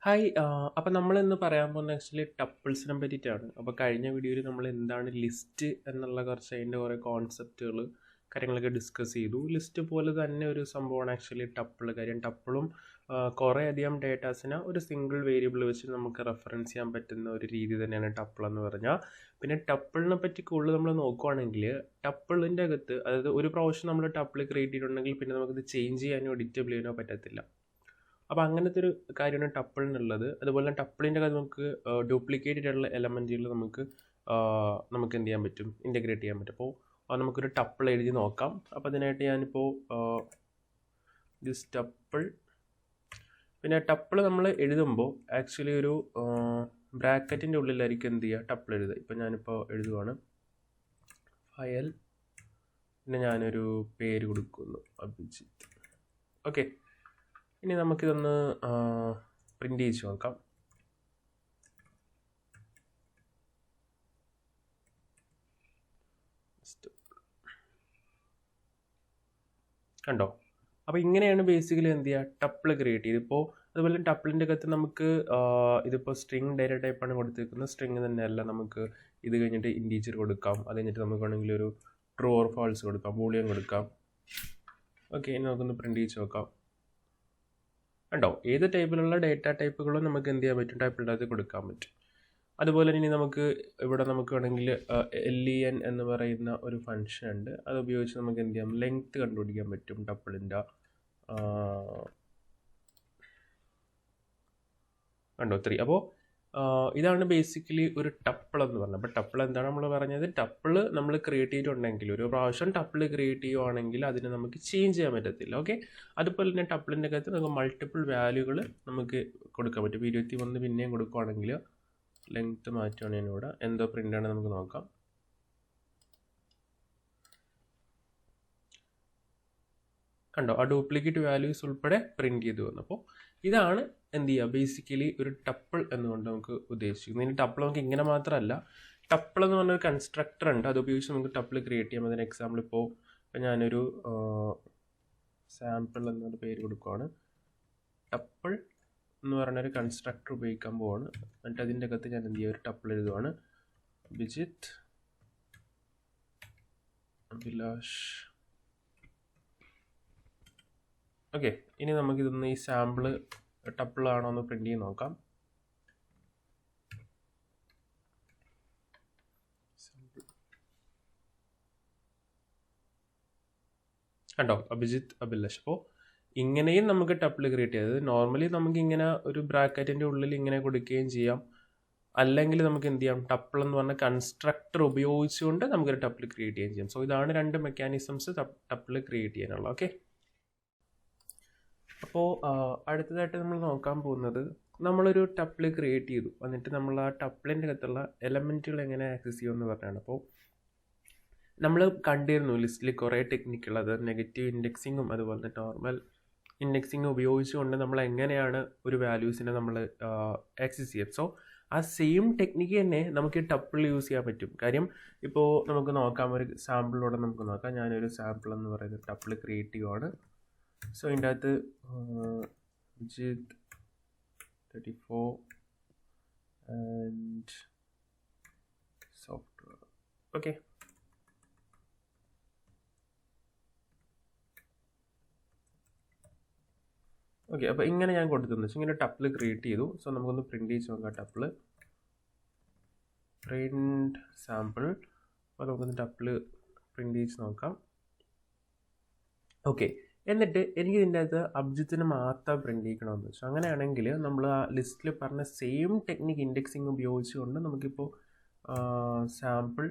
Hi അപ്പോൾ നമ്മൾ ഇന്ന് പറയാൻ പോകുന്നത് ആക്ച്വലി ടപ്പിൾസിനെ പറ്റിയിട്ടാണ്. അപ്പോൾ കഴിഞ്ഞ വീഡിയോയിൽ നമ്മൾ എന്താണ് ലിസ്റ്റ് എന്നുള്ള കുറച്ച് അതിൻ്റെ കുറേ കോൺസെപ്റ്റുകൾ കാര്യങ്ങളൊക്കെ ഡിസ്കസ് ചെയ്തു. ലിസ്റ്റ് പോലെ തന്നെ ഒരു സംഭവമാണ് ആക്ച്വലി ടപ്പിൾ. കാര്യം ടപ്പിളും കുറേ അധികം ഡേറ്റാസിനെ ഒരു സിംഗിൾ വേരിയബിൾ വെച്ച് നമുക്ക് റെഫറൻസ് ചെയ്യാൻ പറ്റുന്ന ഒരു രീതി തന്നെയാണ് ടപ്പിൾ എന്ന് പറഞ്ഞാൽ. പിന്നെ ടപ്പിളിനെ പറ്റി കൂടുതൽ നമ്മൾ നോക്കുവാണെങ്കിൽ ടപ്പിളിൻ്റെ അകത്ത്, അതായത് ഒരു പ്രാവശ്യം നമ്മൾ ടപ്പിൾ ക്രിയേറ്റ് ചെയ്തിട്ടുണ്ടെങ്കിൽ പിന്നെ നമുക്കിത് ചേഞ്ച് ചെയ്യാനോ എഡിറ്റബിൾ ചെയ്യാനോ പറ്റത്തില്ല. അപ്പോൾ അങ്ങനത്തെ ഒരു കാര്യമാണ് ടപ്പിളിനുള്ളത്. അതുപോലെ തന്നെ ടപ്പിളിൻ്റെ കാര്യം നമുക്ക് ഡ്യൂപ്ലിക്കേറ്റഡ് ആയിട്ടുള്ള എലമെൻറ്റുകൾ നമുക്ക് എന്ത് ചെയ്യാൻ പറ്റും, ഇൻ്റഗ്രേറ്റ് ചെയ്യാൻ പറ്റും. അപ്പോൾ നമുക്കൊരു ടപ്പിൾ എഴുതി നോക്കാം. അപ്പോൾ അതിനായിട്ട് ഞാനിപ്പോൾ ദിസ് ടപ്പിൾ, പിന്നെ ടപ്പിൾ നമ്മൾ എഴുതുമ്പോൾ ആക്ച്വലി ഒരു ബ്രാക്കറ്റിൻ്റെ ഉള്ളിലായിരിക്കും എന്ത് ചെയ്യുക, ടപ്പിൾ എഴുതുക. ഇപ്പോൾ ഞാനിപ്പോൾ എഴുതുവാണ് ഫയൽ, പിന്നെ ഞാനൊരു പേര് കൊടുക്കുന്നു അഭിജിത്ത്. ഓക്കെ, ഇനി നമുക്കിതൊന്ന് പ്രിൻ്റ് ചെയ്ത് നോക്കാം. കണ്ടോ? അപ്പോൾ ഇങ്ങനെയാണ് ബേസിക്കലി എന്ത് ചെയ്യുക, ടപ്പിൾ ക്രിയേറ്റ് ചെയ്ത്. ഇപ്പോൾ അതുപോലെ ടപ്പിളിൻ്റെ അകത്ത് നമുക്ക് ഇതിപ്പോൾ സ്ട്രിങ് ഡേറ്റ ടൈപ്പാണ് കൊടുത്തിരിക്കുന്നത്. സ്ട്രിങ് തന്നെയല്ല, നമുക്ക് ഇത് കഴിഞ്ഞിട്ട് ഇൻറ്റീജർ കൊടുക്കാം. അത് കഴിഞ്ഞിട്ട് നമുക്ക് വേണമെങ്കിൽ ഒരു ട്രൂ ഓർ ഫാൾസ് കൊടുക്കാം, ബൂളിയൻ കൊടുക്കാം. ഓക്കെ, ഇനി നമുക്കൊന്ന് പ്രിൻ്റ് ചെയ്ത് നോക്കാം. കണ്ടോ? ഏത് ടൈപ്പിലുള്ള ഡേറ്റ ടൈപ്പുകളും നമുക്ക് എന്ത് ചെയ്യാൻ പറ്റും, ടൈപ്പിൻ്റെ അകത്ത് കൊടുക്കാൻ പറ്റും. അതുപോലെ ഇനി നമുക്ക് ഇവിടെ നമുക്ക് വേണമെങ്കിൽ len എന്ന് പറയുന്ന ഒരു ഫംഗ്ഷൻ ഉണ്ട്. അത് ഉപയോഗിച്ച് നമുക്ക് എന്ത് ചെയ്യാം, ലെങ്ത് കണ്ടുപിടിക്കാൻ പറ്റും ടപ്പിളിൻ്റെ. കണ്ടോ 3. അപ്പോൾ ഇതാണ് ബേസിക്കലി ഒരു ടപ്പിൾ എന്ന് പറഞ്ഞത്. അപ്പോൾ ടപ്പിൾ എന്താണ് നമ്മൾ പറഞ്ഞത്, ടപ്പിൾ നമ്മൾ ക്രിയേറ്റ് ചെയ്തിട്ടുണ്ടെങ്കിൽ, ഒരു പ്രാവശ്യം ടപ്പിൾ ക്രിയേറ്റ് ചെയ്യുവാണെങ്കിൽ അതിനെ നമുക്ക് ചേഞ്ച് ചെയ്യാൻ പറ്റത്തില്ല. ഓക്കെ, അതുപോലെ തന്നെ ടപ്പിളിൻ്റെ അകത്ത് നമുക്ക് മൾട്ടിപ്പിൾ വാല്യൂകൾ നമുക്ക് കൊടുക്കാൻ പറ്റും. 21 പിന്നെയും കൊടുക്കുകയാണെങ്കിൽ ലെങ്ത്ത് മാറ്റുകയാണെങ്കിൽ ഇവിടെ എന്തോ പ്രിൻ്റാണ് നമുക്ക് നോക്കാം. കണ്ടോ? ആ ഡ്യൂപ്ലിക്കേറ്റ് വാല്യൂസ് ഉൾപ്പെടെ പ്രിൻറ്റ് ചെയ്ത് വന്നപ്പോൾ ഇതാണ് എന്ത് ചെയ്യുക, ബേസിക്കലി ഒരു ടപ്പിൾ എന്നുകൊണ്ട് നമുക്ക് ഉദ്ദേശിക്കുന്നത്. ഇനി ടപ്പിൾ നമുക്ക് ഇങ്ങനെ മാത്രമല്ല, ടപ്പിൾ എന്ന് പറഞ്ഞൊരു കൺസ്ട്രക്ടർ ഉണ്ട്. അത് ഉപയോഗിച്ച് നമുക്ക് ടപ്പിൾ ക്രിയേറ്റ് ചെയ്യാം. അതിന് എക്സാമ്പിൾ ഇപ്പോൾ ഞാനൊരു സാമ്പിൾ എന്നൊരു പേര് കൊടുക്കുകയാണ്. ടപ്പിൾ എന്ന് പറഞ്ഞൊരു കൺസ്ട്രക്ടർ ഉപയോഗിക്കാൻ പോവാണ്. എന്നിട്ട് അതിൻ്റെ അകത്ത് ഞാൻ എന്ത് ചെയ്യുക, ഒരു ടപ്പിൾ എഴുതുവാണ് അഭിജിത്ത്, അഭിലാഷ്. ഓക്കെ, ഇനി നമുക്കിതൊന്ന് ഈ സാമ്പിൾ ടപ്പിളാണോ എന്ന് പ്രിൻ്റ് ചെയ്ത് നോക്കാം. കണ്ടോ? അഭിജിത്ത്, അഭിലാഷ്. അപ്പോൾ ഇങ്ങനെയും നമുക്ക് ടപ്പിൾ ക്രിയേറ്റ് ചെയ്തത്. നോർമലി നമുക്ക് ഇങ്ങനെ ഒരു ബ്രാക്കറ്റിൻ്റെ ഉള്ളിൽ ഇങ്ങനെ കൊടുക്കുകയും ചെയ്യാം. അല്ലെങ്കിൽ നമുക്ക് എന്ത് ചെയ്യാം, ടപ്പിൾ എന്ന് പറഞ്ഞ കൺസ്ട്രക്ടർ ഉപയോഗിച്ചുകൊണ്ട് നമുക്കൊരു ടപ്പിൾ ക്രിയേറ്റ് ചെയ്യുകയും ചെയ്യാം. സോ ഇതാണ് രണ്ട് മെക്കാനിസംസ് ടപ്പിൾ ക്രിയേറ്റ് ചെയ്യാനുള്ള. ഓക്കെ, അപ്പോൾ അടുത്തതായിട്ട് നമ്മൾ നോക്കാൻ പോകുന്നത്, നമ്മളൊരു ടപ്പിൾ ക്രിയേറ്റ് ചെയ്തു, എന്നിട്ട് നമ്മൾ ആ ടപ്പിളിൻ്റെ അകത്തുള്ള എലമെൻറ്റുകൾ എങ്ങനെ ആക്സസ് ചെയ്യുമെന്ന് പറഞ്ഞാണ്. അപ്പോൾ നമ്മൾ കണ്ടിരുന്നു ലിസ്റ്റിൽ കുറേ ടെക്നിക്കുകൾ, അത് നെഗറ്റീവ് ഇൻഡെക്സിങ്ങും അതുപോലെ തന്നെ നോർമൽ ഇൻഡെക്സിങ് ഉപയോഗിച്ചുകൊണ്ട് നമ്മൾ എങ്ങനെയാണ് ഒരു വാല്യൂസിനെ നമ്മൾ ആക്സസ് ചെയ്യാം. സോ ആ സെയിം ടെക്നിക്ക് തന്നെ നമുക്ക് ടപ്പിൾ യൂസ് ചെയ്യാൻ പറ്റും. കാര്യം ഇപ്പോൾ നമുക്ക് നോക്കാം, ഒരു സാമ്പിളിലൂടെ നമുക്ക് നോക്കാം. ഞാനൊരു സാമ്പിൾ എന്ന് പറയുന്ന ടപ്പിൾ ക്രിയേറ്റ് ചെയ്യുവാണ്. സോ ഇതിൻ്റെ അകത്ത് Abhijith 34 and software. Okay, okay, അപ്പോൾ ഇങ്ങനെ ഞാൻ കൊടുത്തെന്ന് വെച്ചാൽ ഇങ്ങനെ ടപ്പിൾ ക്രിയേറ്റ് ചെയ്തു. സോ നമുക്കൊന്ന് പ്രിൻ്റ് ചെയ്ത് നോക്കാം. Tuple print sample. അപ്പോൾ നമുക്കൊന്ന് ടപ്പിൾ പ്രിൻ്റ് ചെയ്ത് നോക്കാം. ഓക്കെ, എന്നിട്ട് എനിക്ക് ഇതിൻ്റെ അകത്ത് അഭിജിത്തിന് മാത്രം പ്രിൻ്റ് ചെയ്യിക്കണമെന്ന് വെച്ചാൽ, അങ്ങനെയാണെങ്കിൽ നമ്മൾ ആ ലിസ്റ്റിൽ പറഞ്ഞ സെയിം ടെക്നിക്ക് ഇൻഡെക്സിങ് ഉപയോഗിച്ചുകൊണ്ട് നമുക്കിപ്പോൾ സാമ്പിൾ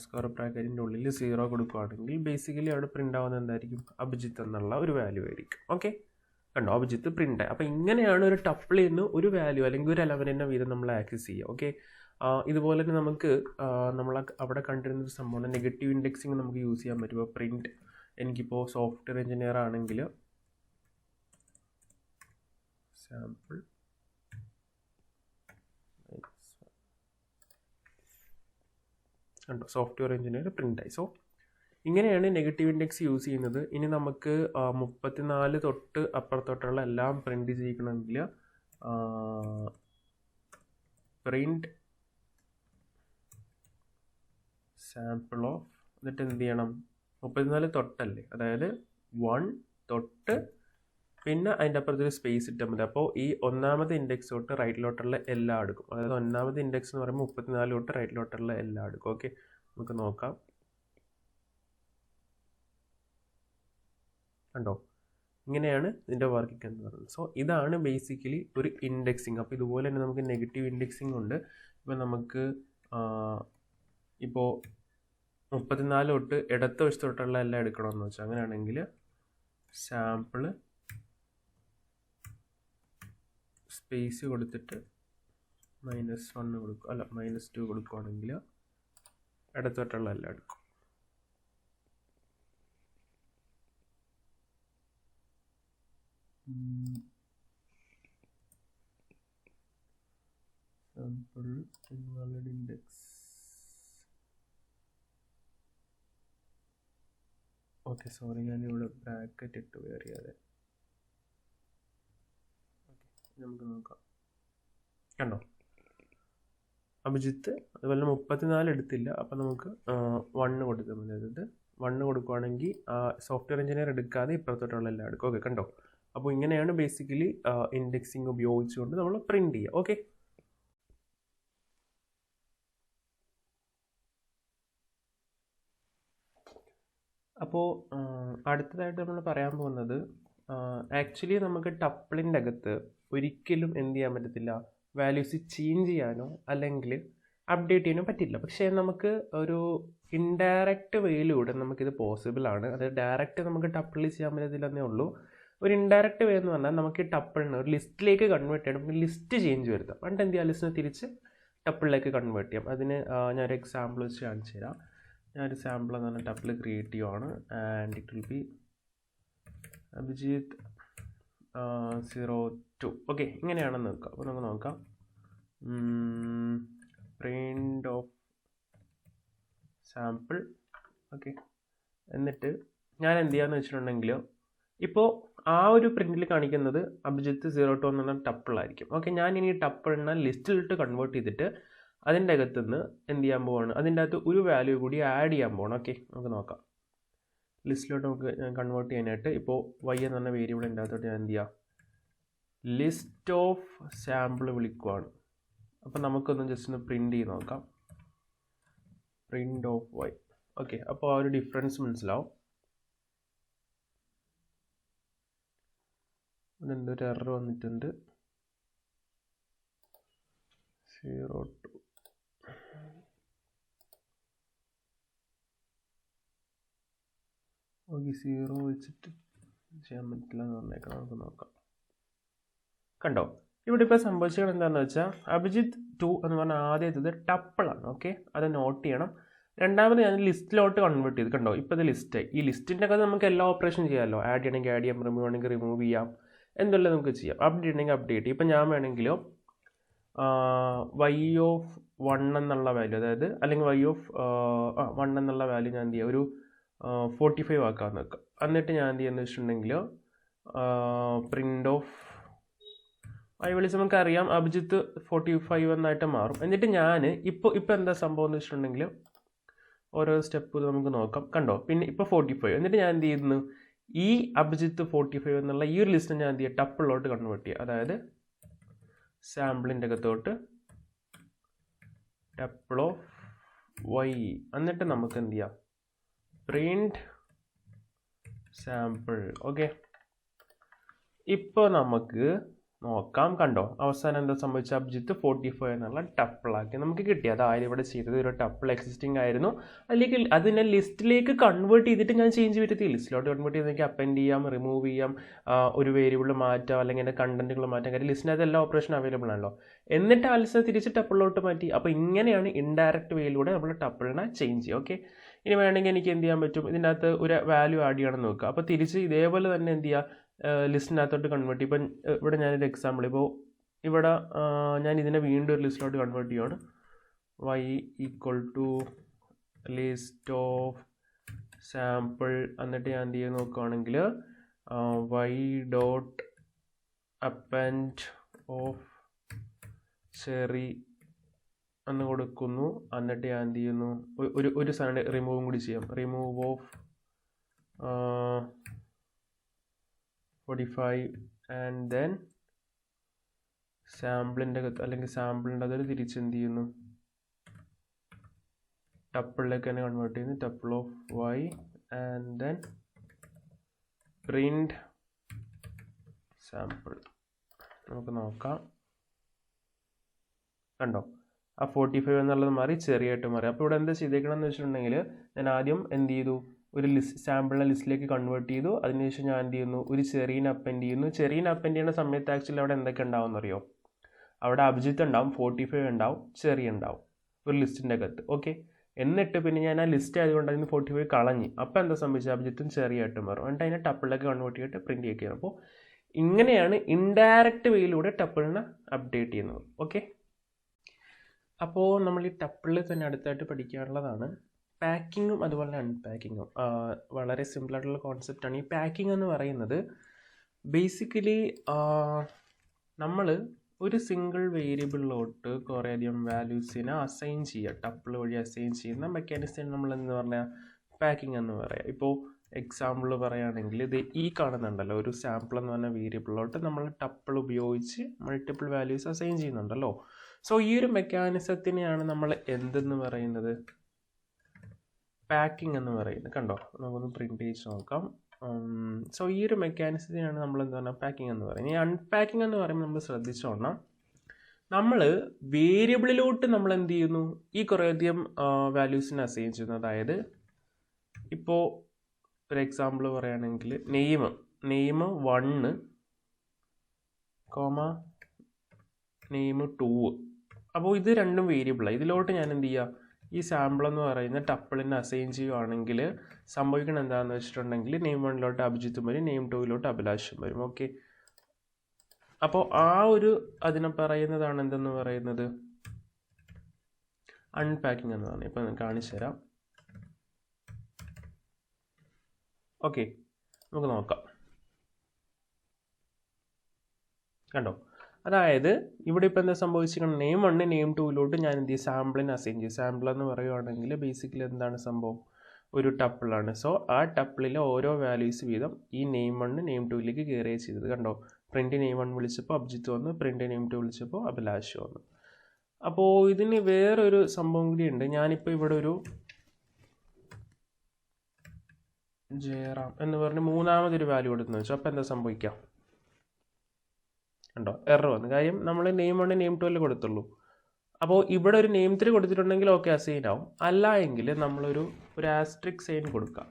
സ്ക്വയർ ബ്രാക്കറ്റിൻ്റെ ഉള്ളിൽ 0 കൊടുക്കുകയാണെങ്കിൽ ബേസിക്കലി അവിടെ പ്രിൻ്റ് ആവുന്നത് എന്തായിരിക്കും, അഭിജിത്ത് എന്നുള്ള ഒരു വാല്യൂ ആയിരിക്കും. ഓക്കെ, കണ്ടോ? അഭിജിത്ത് പ്രിൻ്റ് ആയി. അപ്പോൾ ഇങ്ങനെയാണ് ഒരു ടപ്പിളിൽ നിന്ന് ഒരു വാല്യൂ അല്ലെങ്കിൽ ഒരു എലമെൻറ്റിൻ്റെ വീതം നമ്മൾ ആക്സസ് ചെയ്യുക. ഓക്കെ, ഇതുപോലെ തന്നെ നമുക്ക് നമ്മൾ അവിടെ കണ്ടിരുന്നൊരു സംഭവമാണ് നെഗറ്റീവ് ഇൻഡെക്സിങ് നമുക്ക് യൂസ് ചെയ്യാൻ പറ്റും. ഇപ്പോൾ പ്രിൻ്റ്, എനിക്കിപ്പോൾ സോഫ്റ്റ്വെയർ എഞ്ചിനീയർ ആണെങ്കിൽ സാമ്പിൾ കണ്ടോ, സോഫ്റ്റ്വെയർ എഞ്ചിനീയർ പ്രിൻ്റ് ആയി. സോ ഇങ്ങനെയാണ് നെഗറ്റീവ് ഇൻഡെക്സ് യൂസ് ചെയ്യുന്നത്. ഇനി നമുക്ക് 34 തൊട്ട് അപ്പുറത്തോട്ടുള്ള എല്ലാം പ്രിൻ്റ് ചെയ്യിക്കണമെങ്കിൽ പ്രിൻറ്റ് സാമ്പിൾ ഓഫ്, എന്നിട്ട് എന്ത് ചെയ്യണം, 34 തൊട്ടല്ലേ, അതായത് 1 തൊട്ട് പിന്നെ അതിൻ്റെ അപ്പുറത്തൊരു സ്പേസ് ഇട്ടാൽ മതി. അപ്പോൾ ഈ ഒന്നാമത്തെ ഇൻഡെക്സ് തൊട്ട് റൈറ്റിലോട്ടുള്ള എല്ലാം എടുക്കും. അതായത് ഒന്നാമത്തെ ഇൻഡെക്സ് എന്ന് പറയുമ്പോൾ 34 തൊട്ട് റൈറ്റിലോട്ടുള്ള എല്ലാം എടുക്കും. ഓക്കെ, നമുക്ക് നോക്കാം. കണ്ടോ, ഇങ്ങനെയാണ് ഇതിൻ്റെ വർക്കിംഗ് എന്ന് പറയുന്നത്. സോ ഇതാണ് ബേസിക്കലി ഒരു ഇൻഡെക്സിങ്. അപ്പോൾ ഇതുപോലെ തന്നെ നമുക്ക് നെഗറ്റീവ് ഇൻഡെക്സിങ് ഉണ്ട്. ഇപ്പോൾ നമുക്ക് ഇപ്പോൾ 34 തൊട്ട് ഇടത്ത വശത്തോട്ടുള്ള എല്ലാം എടുക്കണമെന്ന് വെച്ചാൽ, അങ്ങനെയാണെങ്കിൽ സാമ്പിള് സ്പേസ് കൊടുത്തിട്ട് -1 കൊടുക്കും, അല്ല -2 കൊടുക്കുകയാണെങ്കിൽ ഇടത്തോട്ടുള്ള എല്ലാം എടുക്കും. Sample invalid index. Okay, sorry, ഞാനിവിടെ ബ്രാക്കറ്റ് ഇട്ട് വേറിയാതെ. നമുക്ക് നോക്കാം. കണ്ടോ, അഭിജിത്ത് അതുപോലെ 34 എടുത്തില്ല. അപ്പം നമുക്ക് 1 കൊടുത്താൽ മതി. അതായത് 1 കൊടുക്കുകയാണെങ്കിൽ സോഫ്റ്റ്വെയർ എഞ്ചിനീയർ എടുക്കാതെ ഇപ്പുറത്തോട്ടുള്ള എല്ലാം എടുക്കും. ഓക്കെ, കണ്ടോ. അപ്പോൾ ഇങ്ങനെയാണ് ബേസിക്കലി ഇൻഡെക്സിങ് ഉപയോഗിച്ചുകൊണ്ട് നമ്മൾ പ്രിന്റ് ചെയ്യുക. ഓക്കെ, അപ്പോൾ അടുത്തതായിട്ട് നമ്മൾ പറയാൻ പോകുന്നത്, ആക്ച്വലി നമുക്ക് ടപ്പിളിൻ്റെ അകത്ത് ഒരിക്കലും എന്ത് ചെയ്യാൻ പറ്റത്തില്ല, വാല്യൂസ് ചേഞ്ച് ചെയ്യാനോ അല്ലെങ്കിൽ അപ്ഡേറ്റ് ചെയ്യാനോ പറ്റില്ല. പക്ഷേ നമുക്ക് ഒരു ഇൻഡയറക്റ്റ് വേയിലൂടെ നമുക്കിത് പോസിബിൾ ആണ്. അത് ഡയറക്റ്റ് നമുക്ക് ടപ്പിളിൽ ചെയ്യാൻ പറ്റത്തില്ലെന്നേ ഉള്ളൂ. ഒരു ഇൻഡയറക്റ്റ് വേ എന്ന് പറഞ്ഞാൽ നമുക്ക് ഈ ടപ്പിളിന് ഒരു ലിസ്റ്റിലേക്ക് കൺവേർട്ട് ചെയ്യണം, നമുക്ക് ലിസ്റ്റ് ചേഞ്ച് വരുത്താം. എന്നിട്ട് എന്ത് ചെയ്യാം, ലിസ്റ്റിനെ തിരിച്ച് ടപ്പിളിലേക്ക് കൺവേർട്ട് ചെയ്യാം. അതിന് ഞാനൊരു എക്സാമ്പിൾ വെച്ച് കാണിച്ചു തരാം. ഞാനൊരു സാമ്പിൾ എന്ന് പറഞ്ഞാൽ ടപ്പിൾ ക്രിയേറ്റ് ചെയ്യുവാണ്. And it will be Abhijith 02. Okay, ഇങ്ങനെയാണെന്ന് നോക്കാം. അപ്പോൾ നമുക്ക് നോക്കാം. Print of sample. ഓക്കെ, എന്നിട്ട് ഞാൻ എന്ത് ചെയ്യാന്ന് വെച്ചിട്ടുണ്ടെങ്കിൽ, ഇപ്പോൾ ആ ഒരു പ്രിന്റിൽ കാണിക്കുന്നത് അഭിജിത്ത് 02 എന്ന് പറഞ്ഞ ടപ്പിളായിരിക്കും. ഓക്കെ, ഞാൻ ഇനി ടപ്പിളിനെ ലിസ്റ്റിലിട്ട് കൺവേർട്ട് ചെയ്തിട്ട് അതിൻ്റെ അകത്തുനിന്ന് എന്ത് ചെയ്യാൻ പോവാണ്, അതിൻ്റെ അകത്ത് ഒരു വാല്യൂ കൂടി ആഡ് ചെയ്യാൻ പോകണം. ഓക്കെ, നമുക്ക് നോക്കാം. ലിസ്റ്റിലോട്ട് നമുക്ക് കൺവേർട്ട് ചെയ്യാനായിട്ട് ഇപ്പോൾ y എന്ന് പറഞ്ഞ വേരിയബിളിൻ്റെ അകത്തോട്ട് ഞാൻ എന്ത് ചെയ്യാം, ലിസ്റ്റ് ഓഫ് സാമ്പിൾ വിളിക്കുവാണ്. അപ്പം നമുക്കൊന്ന് ജസ്റ്റ് ഒന്ന് പ്രിന്റ് ചെയ്ത് നോക്കാം. Print of y. ഓക്കെ, അപ്പോൾ ആ ഒരു ഡിഫറൻസ് മനസ്സിലാവും. എന്തൊരു എറർ വന്നിട്ടുണ്ട്. 02. ഓക്കെ, 0 വെച്ചിട്ട് ചെയ്യാൻ പറ്റില്ല എന്ന് പറഞ്ഞേക്കാം. നമുക്ക് നോക്കാം. കണ്ടോ, ഇവിടെ ഇപ്പോൾ സംഭവിച്ചത് എന്താണെന്ന് വെച്ചാൽ അഭിജിത്ത് 2 എന്ന് പറഞ്ഞാൽ ആദ്യത്തേത് ടപ്പിളാണ്. ഓക്കെ, അത് നോട്ട് ചെയ്യണം. രണ്ടാമത് ഞാൻ ലിസ്റ്റിലോട്ട് കൺവേർട്ട് ചെയ്ത്. കണ്ടോ, ഇപ്പോൾ ഇത് ലിസ്റ്റായി. ഈ ലിസ്റ്റിൻ്റെ ഒക്കെ നമുക്ക് എല്ലാ ഓപ്പറേഷൻ ചെയ്യാമല്ലോ. ആഡ് ചെയ്യണമെങ്കിൽ ആഡ് ചെയ്യാം, റിമൂവ് ചെയ്യണമെങ്കിൽ റിമൂവ് ചെയ്യാം, എന്തെല്ലാം നമുക്ക് ചെയ്യാം. അപ്ഡേറ്റ് ചെയ്യണമെങ്കിൽ അപ്ഡേറ്റ് ചെയ്യും. ഇപ്പം ഞാൻ വേണമെങ്കിലോ y(1) എന്നുള്ള വാല്യൂ, അതായത് അല്ലെങ്കിൽ y(1) എന്നുള്ള വാല്യൂ ഞാൻ എന്ത് ചെയ്യാം, ഒരു 45 ആക്കാൻ നിൽക്കാം. എന്നിട്ട് ഞാൻ എന്ത് ചെയ്യുന്നത് വെച്ചിട്ടുണ്ടെങ്കിൽ പ്രിന്റ് ഓഫ് y വിളിച്ച് നമുക്കറിയാം അഭിജിത്ത് 45 എന്നായിട്ട് മാറും. എന്നിട്ട് ഞാൻ ഇപ്പോൾ എന്താ സംഭവം എന്ന് വെച്ചിട്ടുണ്ടെങ്കിൽ ഓരോ സ്റ്റെപ്പ് നമുക്ക് നോക്കാം. കണ്ടോ, പിന്നെ ഇപ്പോൾ 45. എന്നിട്ട് ഞാൻ എന്ത് ചെയ്യുന്നു, ഈ അഭിജിത്ത് 45 എന്നുള്ള ഈ ഒരു ലിസ്റ്റ് ഞാൻ എന്ത് ചെയ്യുക, ടപ്പിളിലോട്ട് കൺവേർട്ട് ചെയ്യുക. അതായത് സാമ്പിളിൻ്റെ അകത്തോട്ട് ടപ്പിൾ ഓഫ് y. എന്നിട്ട് നമുക്ക് എന്ത് ചെയ്യാം, പ്രിന്റ് സാമ്പിൾ. ഓക്കെ, ഇപ്പോൾ നമുക്ക് നോക്കാം. കണ്ടോ, അവസാനം എന്താ സംഭവിച്ച, അഭിജിത്ത് 45 എന്നുള്ള ടപ്പിളാക്കി നമുക്ക് കിട്ടി. അതായത് ഇവിടെ ചെയ്തത് ഒരു ടപ്പിൾ എക്സിസ്റ്റിംഗ് ആയിരുന്നു. അല്ലെങ്കിൽ അതിനെ ലിസ്റ്റിലേക്ക് കൺവേർട്ട് ചെയ്തിട്ട് ഞാൻ ചേഞ്ച് വരുത്തി. ലിസ്റ്റിലോട്ട് കൺവേർട്ട് ചെയ്ത് എനിക്ക് അപ്പെൻഡ് ചെയ്യാം, റിമൂവ് ചെയ്യാം, ഒരു വേരിയബിൾ മാറ്റാം, അല്ലെങ്കിൽ എൻ്റെ കണ്ടന്റുകൾ മാറ്റാം. കാര്യം ലിസ്റ്റിനകത്ത് എല്ലാ ഓപ്പറേഷൻ അവൈലബിൾ ആണല്ലോ. എന്നിട്ട് ആ ലിസ്റ്റിനെ തിരിച്ച് ടപ്പിളിലോട്ട് മാറ്റി. അപ്പോൾ ഇങ്ങനെയാണ് ഇൻഡയറക്റ്റ് വേയിലൂടെ നമ്മൾ ടപ്പിളിനെ ചേഞ്ച് ചെയ്യുക. ഓക്കെ, ഇനി വേണമെങ്കിൽ എനിക്ക് എന്ത് ചെയ്യാൻ പറ്റും, ഇതിൻ്റെ അകത്ത് ഒരു വാല്യൂ ആഡ് ചെയ്യണമെന്ന് നോക്കുക. അപ്പോൾ തിരിച്ച് ഇതേപോലെ തന്നെ എന്ത് ചെയ്യുക, ലിസ്റ്റിനകത്തോട്ട് കൺവേർട്ട് ചെയ്യും. ഇപ്പം ഇവിടെ ഞാനൊരു എക്സാമ്പിൾ, ഇപ്പോൾ ഇവിടെ ഞാൻ ഇതിനെ വീണ്ടും ഒരു ലിസ്റ്റിലോട്ട് കൺവേർട്ട് ചെയ്യുകയാണ്. y = list of sample. എന്നിട്ട് ഞാൻ എന്ത് ചെയ്ത് നോക്കുകയാണെങ്കിൽ y.append ഓഫ് ചെറി എന്ന് കൊടുക്കുന്നു. എന്നിട്ട് ഞാൻ എന്ത് ചെയ്യുന്നു, ഒരു സാധനം റിമൂവും കൂടി ചെയ്യാം. റിമൂവ് ഓഫ് 45 ആൻഡ് ദെൻ സാമ്പിളിൻ്റെ അല്ലെങ്കിൽ സാമ്പിളിൻ്റെ അതിൽ തിരിച്ചെന്ത് ചെയ്യുന്നു, ടപ്പിളിലേക്ക് തന്നെ കൺവേർട്ട് ചെയ്യുന്നു. Tuple of y and then print sample. നമുക്ക് നോക്കാം. കണ്ടോ, ആ 45 എന്നുള്ളത് മാറി ചെറിയായിട്ട് മാറി. അപ്പോൾ ഇവിടെ എന്താ ചെയ്തേക്കണം എന്ന് വെച്ചിട്ടുണ്ടെങ്കിൽ, ഞാൻ ആദ്യം എന്ത് ചെയ്തു, ഒരു സാമ്പിളിനെ ലിസ്റ്റിലേക്ക് കൺവേർട്ട് ചെയ്തു. അതിനുശേഷം ഞാൻ എന്ത് ചെയ്യുന്നു, ഒരു ചെറീനെ അപ്പൻഡ് ചെയ്യുന്നു. ചെറീനെ അപ്പൻഡ് ചെയ്യുന്ന സമയത്ത് ആക്ച്വലി അവിടെ എന്തൊക്കെ ഉണ്ടാവും എന്നറിയോ? അവിടെ അഭിജിത്ത് ഉണ്ടാവും, 45 ഉണ്ടാവും, ചെറി ഉണ്ടാവും ഒരു ലിസ്റ്റിൻ്റെ അകത്ത്. ഓക്കെ, എന്നിട്ട് പിന്നെ ഞാൻ ആ ലിസ്റ്റ് ആയതുകൊണ്ട് അതിന് 45 കളഞ്ഞ്. അപ്പോൾ എന്താ സംഭവിച്ചത്, അഭിജിത്തും ചെറിയായിട്ട് മാറും. എന്നിട്ട് അതിനെ ടപ്പിളിലേക്ക് കൺവേർട്ട് ചെയ്തിട്ട് പ്രിൻറ്റ് ചെയ്യുകയാണ്. അപ്പോൾ ഇങ്ങനെയാണ് ഇൻഡയറക്റ്റ് വേയിലൂടെ ടപ്പിളിനെ അപ്ഡേറ്റ് ചെയ്യുന്നത്. ഓക്കെ, അപ്പോൾ നമ്മൾ ഈ ടപ്പിളിൽ തന്നെ അടുത്തായിട്ട് പഠിക്കാനുള്ളതാണ് പാക്കിങ്ങും അതുപോലെ തന്നെ അൺപാക്കിങ്ങും. വളരെ സിമ്പിളായിട്ടുള്ള കോൺസെപ്റ്റാണ്. ഈ പാക്കിംഗ് എന്ന് പറയുന്നത് ബേസിക്കലി നമ്മൾ ഒരു സിംഗിൾ വേരിയബിളിലോട്ട് കുറേയധികം വാല്യൂസിനെ അസൈൻ ചെയ്യുക, ടപ്പിൾ വഴി അസൈൻ ചെയ്യുന്ന മെക്കാനിസം നമ്മൾ എന്ന് പറഞ്ഞാൽ പാക്കിംഗ് എന്ന് പറയാം. ഇപ്പോൾ എക്സാമ്പിൾ പറയുകയാണെങ്കിൽ ഇത് ഈ കാണുന്നുണ്ടല്ലോ, ഒരു സാമ്പിൾ എന്ന് പറഞ്ഞ വേരിയബിളിലോട്ട് നമ്മൾ ടപ്പിൾ ഉപയോഗിച്ച് മൾട്ടിപ്പിൾ വാല്യൂസ് അസൈൻ ചെയ്യുന്നുണ്ടല്ലോ. സോ ഈ ഒരു മെക്കാനിസത്തിനെയാണ് നമ്മൾ എന്തെന്ന് പറയുന്നത്, പാക്കിംഗ് എന്ന് പറയുന്നത്. കണ്ടോ, നമുക്കൊന്ന് പ്രിന്റ് ചെയ്ത് നോക്കാം. സോ ഈ ഒരു മെക്കാനിസത്തിനാണ് നമ്മൾ എന്താ പറയുക, പാക്കിംഗ് എന്ന് പറയുന്നത്. ഈ അൺപാക്കിംഗ് എന്ന് പറയുമ്പോൾ നമ്മൾ ശ്രദ്ധിച്ചോണം, നമ്മൾ വേരിയബിളിലോട്ട് നമ്മൾ എന്ത് ചെയ്യുന്നു, ഈ കുറേയധികം വാല്യൂസിനെ അസൈൻ ചെയ്യുന്നു. അതായത് ഇപ്പോൾ ഒരു എക്സാമ്പിൾ പറയുകയാണെങ്കിൽ നെയിം 1, നെയിം 2. അപ്പോൾ ഇത് രണ്ടും വേരിയബിളാണ്. ഇതിലോട്ട് ഞാൻ എന്ത് ചെയ്യുക, ഈ സാമ്പിൾ എന്ന് പറയുന്ന ടപ്പിളിനെ അസൈൻ ചെയ്യുകയാണെങ്കിൽ സംഭവിക്കണം എന്താണെന്ന് വെച്ചിട്ടുണ്ടെങ്കിൽ നെയിം 1ലോട്ട് അഭിജിത്തും വരും, നെയിം 2ലോട്ട് അഭിലാഷും വരും. ഓക്കെ, അപ്പോൾ ആ ഒരു അതിനെ പറയുന്നതാണ് എന്തെന്ന് പറയുന്നത്, അൺപാക്കിംഗ് എന്ന് പറയുന്നത്. ഇപ്പം കാണിച്ചു തരാം. ഓക്കെ, നമുക്ക് നോക്കാം. കണ്ടോ, അതായത് ഇവിടെ ഇപ്പോൾ എന്താ സംഭവിച്ചിരിക്കണം, നെയിം 1 നെയിം 2ലോട്ട് ഞാൻ എന്ത് ചെയ്യും, സാമ്പിളിനെ അസൈൻ ചെയ്യും. സാമ്പിൾ എന്ന് പറയുകയാണെങ്കിൽ ബേസിക്കലി എന്താണ് സംഭവം, ഒരു ടപ്പിളാണ്. സോ ആ ടപ്പിളിലെ ഓരോ വാല്യൂസ് വീതം ഈ നെയിം 1 നെയിം 2ലേക്ക് കയറുകയാണ് ചെയ്തത്. കണ്ടോ, പ്രിന്റ് നെയിം 1 വിളിച്ചപ്പോൾ അഭിജിത്ത് വന്നു, പ്രിന്റ് നെയിം 2 വിളിച്ചപ്പോൾ അഭിലാഷ് വന്നു. അപ്പോൾ ഇതിന് വേറൊരു സംഭവം കൂടി ഉണ്ട്. ഞാനിപ്പോൾ ഇവിടെ ഒരു ജയറാം എന്ന് പറഞ്ഞ് മൂന്നാമതൊരു വാല്യൂ കൊടുത്തെന്ന് വെച്ചു. അപ്പോൾ എന്താ സംഭവിക്കാം, കണ്ടോ, എറർ വന്നു. കാര്യം നമ്മൾ നെയിം 1 നെയിം 2 കൊടുത്തുള്ളൂ. അപ്പോൾ ഇവിടെ ഒരു നെയിം 3 കൊടുത്തിട്ടുണ്ടെങ്കിൽ ഓക്കെ അസൈൻ ആവും, അല്ല എങ്കിൽ നമ്മളൊരു ആസ്ട്രിക് സൈൻ കൊടുക്കാം.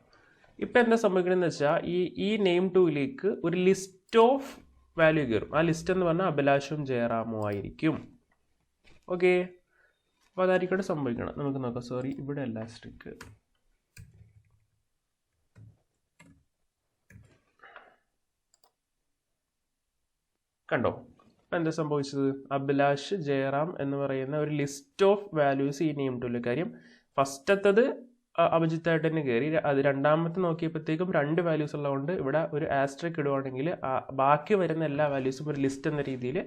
ഇപ്പം എന്താ സംഭവിക്കണമെന്ന് വെച്ചാൽ ഈ നെയിം 2ലേക്ക് ഒരു ലിസ്റ്റ് ഓഫ് വാല്യൂ കയറും. ആ ലിസ്റ്റ് എന്ന് പറഞ്ഞാൽ അഭിലാഷും ജയറാമും ആയിരിക്കും. ഓക്കെ, അപ്പോൾ അതായിരിക്കും സംഭവിക്കണം. നമുക്ക് നോക്കാം. സോറി, ഇവിടെ അല്ല ആസ്ട്രിക്. കണ്ടോ, ഇപ്പം എന്താ സംഭവിച്ചത്, അഭിലാഷ് ജയറാം എന്ന് പറയുന്ന ഒരു ലിസ്റ്റ് ഓഫ് വാല്യൂസ് ഈ നെയിം 2ല്. കാര്യം ഫസ്റ്റത്തത് അഭിജിത്തായിട്ട് തന്നെ കയറി, അത് രണ്ടാമത്തെ നോക്കിയപ്പോഴത്തേക്കും 2 വാല്യൂസ് ഉള്ളതുകൊണ്ട് ഇവിടെ ഒരു ആസ്ട്രിക് ഇടുവാണെങ്കിൽ ബാക്കി വരുന്ന എല്ലാ വാല്യൂസും ഒരു ലിസ്റ്റ് എന്ന രീതിയിൽ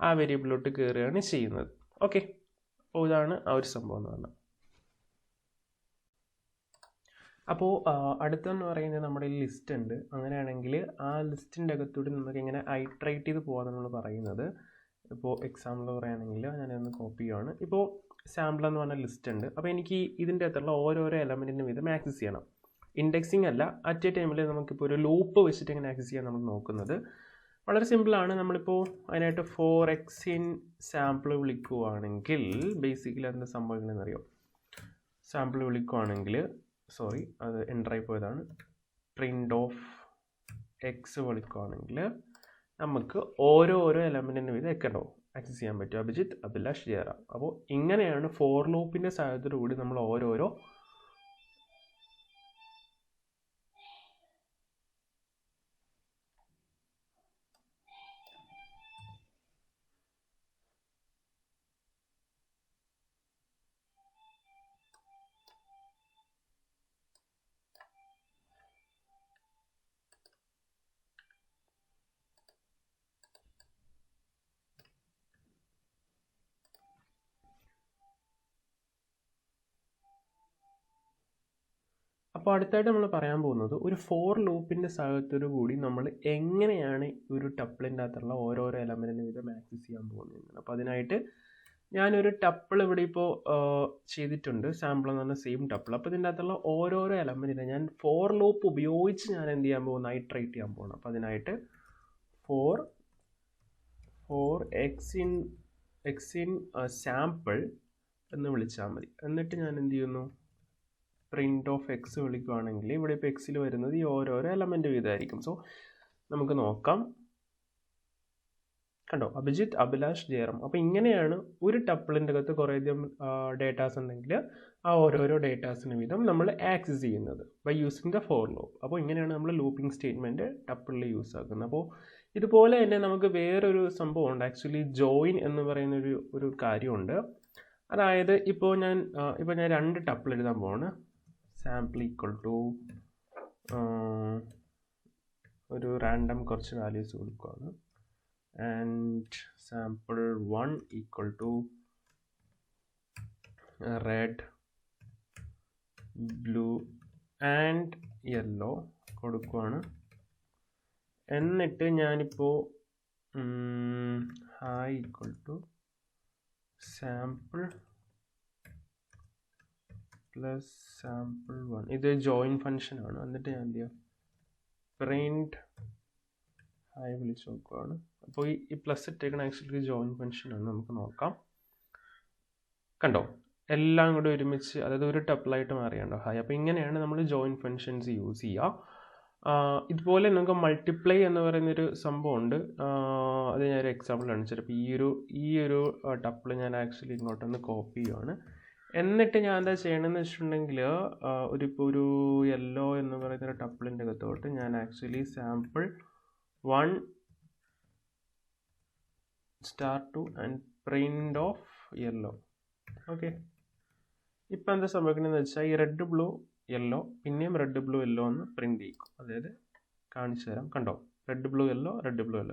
ആ വേരിയബിളിലോട്ട് കയറുകയാണ് ചെയ്യുന്നത്. ഓക്കെ, അപ്പോൾ ഇതാണ് ആ ഒരു സംഭവം എന്ന് പറഞ്ഞാൽ. അപ്പോൾ അടുത്തെന്ന് പറയുന്നത് നമ്മുടെ ഈ ലിസ്റ്റ് ഉണ്ട്. അങ്ങനെയാണെങ്കിൽ ആ ലിസ്റ്റിൻ്റെ അകത്തൂടെ നമുക്ക് ഇങ്ങനെ ഐട്രേറ്റ് ചെയ്ത് പോകാൻ നമ്മൾ പറയുന്നത്. ഇപ്പോൾ എക്സാമ്പിൾ പറയുകയാണെങ്കിൽ ഞാനൊന്ന് കോപ്പി ചെയ്യുകയാണ്. ഇപ്പോൾ സാമ്പിൾ എന്ന് പറഞ്ഞ ലിസ്റ്റ് ഉണ്ട്. അപ്പോൾ എനിക്ക് ഇതിൻ്റെ അകത്തുള്ള ഓരോരോ എലമെൻറ്റിൻ്റെ വീതം ആക്സസ് ചെയ്യണം. ഇൻഡെക്സിങ് അല്ല, അറ്റ് എ ടൈമിൽ നമുക്കിപ്പോൾ ഒരു ലൂപ്പ് വെച്ചിട്ട് ഇങ്ങനെ ആക്സസ് ചെയ്യാൻ നമ്മൾ നോക്കുന്നത്. വളരെ സിമ്പിളാണ്. നമ്മളിപ്പോൾ അതിനായിട്ട് 4x in സാമ്പിൾ വിളിക്കുകയാണെങ്കിൽ ബേസിക്കലി എന്താ സംഭവിക്കണമെന്ന് അറിയാം. സാമ്പിൾ വിളിക്കുകയാണെങ്കിൽ അത് എൻ്ററായി പോയതാണ്. പ്രിൻ്റ് ഓഫ് എക്സ് വിളിക്കുകയാണെങ്കിൽ നമുക്ക് ഓരോരോ എലമെൻറ്റിന് വീതം ഒക്കെ ഉണ്ടാവും ആക്സസ് ചെയ്യാൻ പറ്റും. അഭിജിത്ത്, അഭിലാഷ്, ജയറാം. അപ്പോൾ ഇങ്ങനെയാണ് ഫോർ ലൂപ്പിൻ്റെ സഹായത്തോടുകൂടി നമ്മൾ ഓരോരോ അപ്പോൾ അടുത്തായിട്ട് നമ്മൾ പറയാൻ പോകുന്നത് ഒരു ഫോർ ലൂപ്പിൻ്റെ സഹായത്തോടു കൂടി നമ്മൾ എങ്ങനെയാണ് ഒരു ടപ്പിളിൻ്റെ അകത്തുള്ള ഓരോരോ എലമെൻറ്റിന് വീതം ആക്സസ് ചെയ്യാൻ പോകുന്നത്. അപ്പോൾ അതിനായിട്ട് ഞാനൊരു ടപ്പിൾ ഇവിടെ ഇപ്പോൾ ചെയ്തിട്ടുണ്ട്. സാമ്പിൾ എന്ന് പറഞ്ഞാൽ സെയിം ടപ്പിൾ. അപ്പോൾ ഇതിൻ്റെ അകത്തുള്ള ഓരോരോ എലമെൻറ്റിനെ ഞാൻ ഫോർ ലൂപ്പ് ഉപയോഗിച്ച് ഞാൻ എന്ത് ചെയ്യാൻ പോകുന്നത്, ഇറ്ററേറ്റ് ചെയ്യാൻ പോകണം. അപ്പോൾ അതിനായിട്ട് ഫോർ എക്സ് ഇൻ സാമ്പിൾ എന്ന് വിളിച്ചാൽ മതി. എന്നിട്ട് ഞാൻ എന്ത് ചെയ്യുന്നു, പ്രിൻ്റ് ഓഫ് എക്സ് വിളിക്കുകയാണെങ്കിൽ ഇവിടെ ഇപ്പോൾ എക്സിൽ വരുന്നത് ഈ ഓരോരോ എലമെൻറ്റ് വീതമായിരിക്കും. സോ നമുക്ക് നോക്കാം. കണ്ടോ, അഭിജിത്ത്, അഭിലാഷ്, ജയറാം. അപ്പോൾ ഇങ്ങനെയാണ് ഒരു ടപ്പിളിൻ്റെ അകത്ത് കുറേയധികം ഡേറ്റാസ് ഉണ്ടെങ്കിൽ ആ ഓരോരോ ഡേറ്റാസിന് വീതം നമ്മൾ ആക്സസ് ചെയ്യുന്നത് by using the for loop. അപ്പോൾ ഇങ്ങനെയാണ് നമ്മൾ ലൂപ്പിംഗ് സ്റ്റേറ്റ്മെൻറ്റ് ടപ്പിളിൽ യൂസ് ആക്കുന്നത്. അപ്പോൾ ഇതുപോലെ തന്നെ നമുക്ക് വേറൊരു സംഭവമുണ്ട്. ആക്ച്വലി ജോയിൻ എന്ന് പറയുന്ന ഒരു കാര്യമുണ്ട്. അതായത് ഇപ്പോൾ ഞാൻ രണ്ട് ടപ്പിൾ എഴുതാൻ പോവാണ്. സാമ്പിൾ ഈക്വൽ ടു ഒരു റാൻഡം കുറച്ച് വാല്യൂസ് കൊടുക്കുകയാണ്. And sample 1 equal to red, blue and yellow കൊടുക്കുകയാണ്. എന്നിട്ട് ഞാനിപ്പോൾ hi equal to sample plus sample 1. ഇത് ജോയിൻ ഫംഗ്ഷനാണ്. എന്നിട്ട് ഞാൻ എന്ത് ചെയ്യാം, പ്രിൻ്റ് ഹായ് വിളിച്ച് നോക്കുകയാണ്. അപ്പോൾ ഈ പ്ലസ് ഇട്ടേക്കണ ആക്ച്വലി ജോയിൻ ഫംഗ്ഷനാണ്. നമുക്ക് നോക്കാം. കണ്ടോ, എല്ലാം കൂടി ഒരുമിച്ച്, അതായത് ഒരു ടപ്പിളായിട്ട് മാറിയുണ്ടോ ഹായ്. അപ്പോൾ ഇങ്ങനെയാണ് നമ്മൾ ജോയിൻ ഫംഗ്ഷൻസ് യൂസ് ചെയ്യുക. ഇതുപോലെ നമുക്ക് മൾട്ടിപ്ലൈ എന്ന് പറയുന്നൊരു സംഭവമുണ്ട്. അത് ഞാനൊരു എക്സാമ്പിൾ കാണിച്ചിട്ട്, അപ്പോൾ ഈ ഒരു ടപ്പിൾ ഞാൻ ആക്ച്വലി ഇങ്ങോട്ടൊന്ന് കോപ്പി ചെയ്യുവാണ്. എന്നിട്ട് ഞാൻ എന്താ ചെയ്യണമെന്ന് വെച്ചിട്ടുണ്ടെങ്കിൽ ഒരു യെല്ലോ എന്ന് പറയുന്ന ടപ്പിളിൻ്റെ അകത്തോട്ട് ഞാൻ actually sample 1 star two and print of yellow. Okay, ഇപ്പം എന്താ സംഭവിക്കണമെന്ന് വെച്ചാൽ ഈ റെഡ് ബ്ലൂ യെല്ലോ പിന്നെയും റെഡ് ബ്ലൂ യെല്ലോ എന്ന് പ്രിൻ്റ് ചെയ്യും. അതായത് കാണിച്ചു തരാം. കണ്ടോ, റെഡ് ബ്ലൂ യെല്ലോ,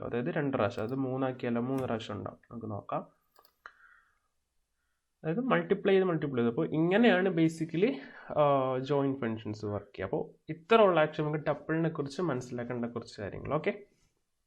അതായത് 2 പ്രാവശ്യം, അത് 3 ആക്കിയല്ല 3 പ്രാവശ്യം ഉണ്ടാവും. നമുക്ക് നോക്കാം. അതായത് മൾട്ടിപ്ലൈ ചെയ്ത്. അപ്പോൾ ഇങ്ങനെയാണ് ബേസിക്കലി ജോയിൻ ഫങ്ഷൻസ് വർക്ക് ചെയ്യുക. അപ്പോൾ ഇത്ര ഉള്ള ആക്ച്വലി നമുക്ക് ടപ്പിളിനെ കുറിച്ച് മനസ്സിലാക്കേണ്ട കുറച്ച് കാര്യങ്ങൾ. ഓക്കെ.